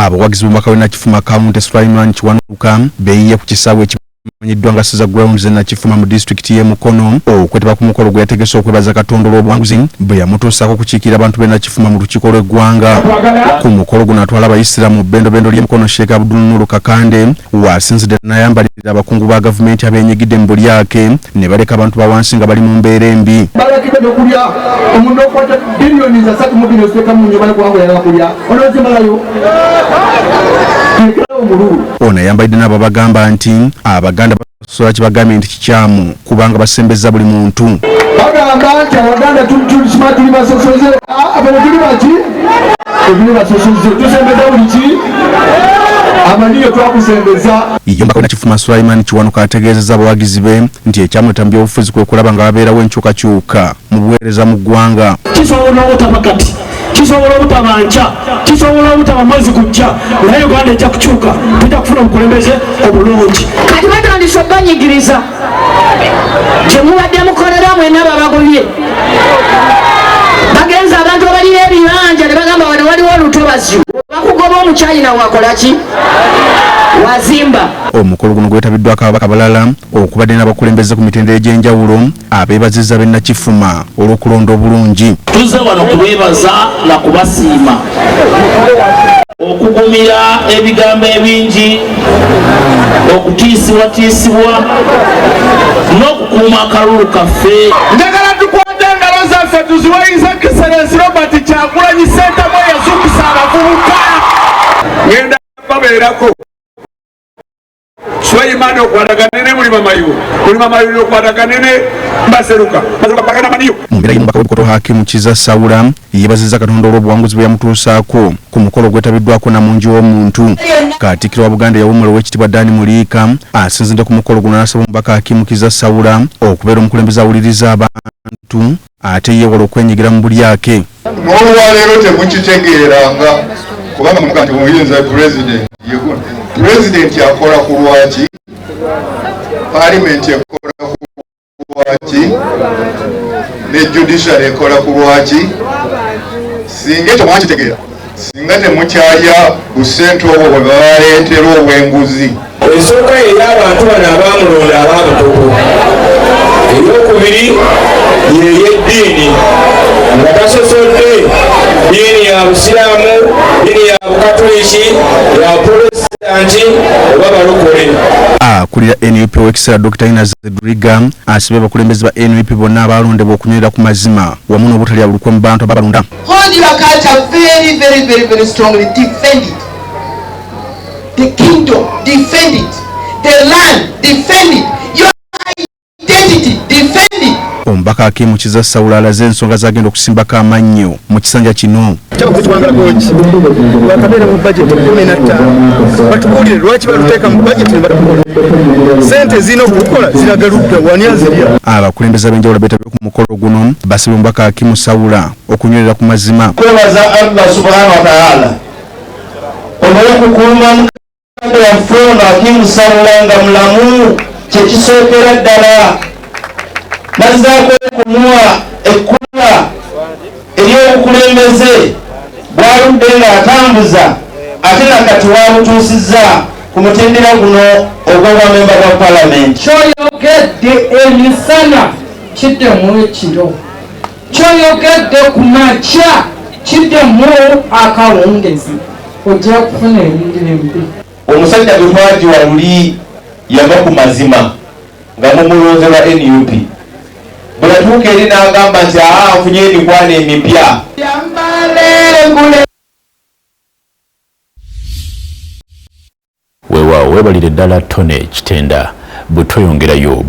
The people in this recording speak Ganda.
abawagizi b'omubaka w'Nakifuma County Sulaiman Kiwanuka beeyiye ku kisaawe ekimanyiddwa nga Siza Grounds e Nakifuma mu disitulikiti y'e Mukono okwetaba ku mukolo gwe yategese okwebaza Katonda olw'obuwanguzi bwe yamutuusaako okukiikirira abantu b'e Nakifuma mu lukiiko lw'eggwanga. Ku mukolo guno atwala abayisiraamu mu bbendobendo ly'e Mukono Sheikh Abdul Nur Kakande waasinzidde n'ayambalirira abakungu ba gavumenti abeenyigidde mu bulyake ne baleka abantu ba wansi nga bali mu mbeera embi. Ono ayambalidde n'abo bagamba nti Abaganda basobola kibagambye nti kikyamu kubanga basembeza buli muntu. Bagamba nti Abaganda tulisima tuli basosoze abano tuli baki tuli basosoze tusembeza buli ki amaniyo twakusembeza. Omubaka w'Nakifuma Sulaiman Kiwanuka ategeezezza abawagizi be nti ekyamweta mu byobufuzi kwe kulaba nga babeerawo enkyukakyuka mu buweereza mu ggwanga. Kisobola obutaba kati, kisobola obutaba nkya, kisobola obutaba mwezi gujja, naye Uganda ejja kukyuka, tujja kufuna obukulembeze obulungi. Kati batandise okubanyigiriza gye mubadde mukolera mwenna babagobye. Bagenza abantu abalina ebibanja ne bagamba wano waliwo olutobazi. Bakugoba omukyayina wakola ki? Wazimba. Omukolo guno gwetabiddwako ababaka balala okubadde n'abakulembeze ku mitendera egy'enjawulo abeebazizza b'e Nakifuma olw'okulonda obulungi. Tuzze wano kubeebaza na kubasiima okugumira ebigambo ebingi, okutiisibwatiisibwa n'okukuuma akalulu kaffe. Njagala tukwate engalo zaffe tuziwe His Excellency Robert Kyagulanyi Ssentamu eyazuukusa abavubuka. Ngenda babeerako Sulaiman okwataganene muli mamayu okwataganene mbaseruka pakana maniyo. Mu mbeera y'omubaka w'Ebikoto Hakimu Kiza Sawula yeebazizza Katonda olw'obuwanguzi bwe yamutuusaako ku mukolo gwetabiddwako Namungi w'omuntu. Katikkiro wa Buganda yawummula Oweekitiibwa Dani Muliika asinzidde ku mukolo guno n'asaba omubaka Hakimu Kiza Sawula okubeera omukulembeze awuliriza abantu ate yeewala okwenyigira mu bulyake. N'olwaleero temukitegeeranga kubanga muga nti omuyinza Pulezidenti akola ku lwaki, Paalamenti ekola ku lwaki, ne Judiciary ekola ku lwaki. Singa ekyo mwakitegeera, singa temukyalya busente obwo bwe babaleetera obw'enguzi. Ensooka ey'abantu bano abaamulonda ab'abatoko, ey'okubiri y'ey'eddiini nga tasosodde ddiini ya Busiraamu, ddiini ya Bukatoliki, ya Protestant oba balokole. Akulira NUP w'ekiseera Dr. Ina Zedriga asibye abakulembeze ba NUP bonna abalondebwa okunywerera ku mazima wamu n'obutalya bulukwe mu bantu ababalonda. Hold your culture very strongly. Defend it. The kingdom, defend it. The land, defend it. Your identity, defend it. Omubaka Hakimu Kiza Sawula alaze ensonga zagenda okusimbako amannyo mu kisanja kino. Bakabeera mu budget 15 batubuulire lwaki baluteeka mu budget ne batubuulira sente zino okukola ziragaludde wani azirya. Abakulembeze ab'enjawulo beetabye ku mukolo guno basabye omubaka Hakimu Sawula okunywerera ku mazima. Kwebaza Allah subhanahu wa ta'ala olw'okukuuma mukadde waffe ono Hakimu Sawula nga mulamu kyekisookera ddala. Nazzaako okumuwa ekkula ery'obukulembeze bw'aludde ng'atambuza ate nakati waabutuusizza ku mutendera guno ogw'obwamemba bwa Paalamenti. Kyoyogedde emisana kiddemu ekiro, kyoyogedde ku makya kiddemu akawungezi, ojja kufuna emirembe. Omusajja gwe twagiwa luli yava ku mazima nga mumulonze lwa NUP. Bwe yatuuka eri n'agamba nti nfunye emikwano emipya. Weewaawo weebalire ddala Tone Kitenda bwe tweyongerayo.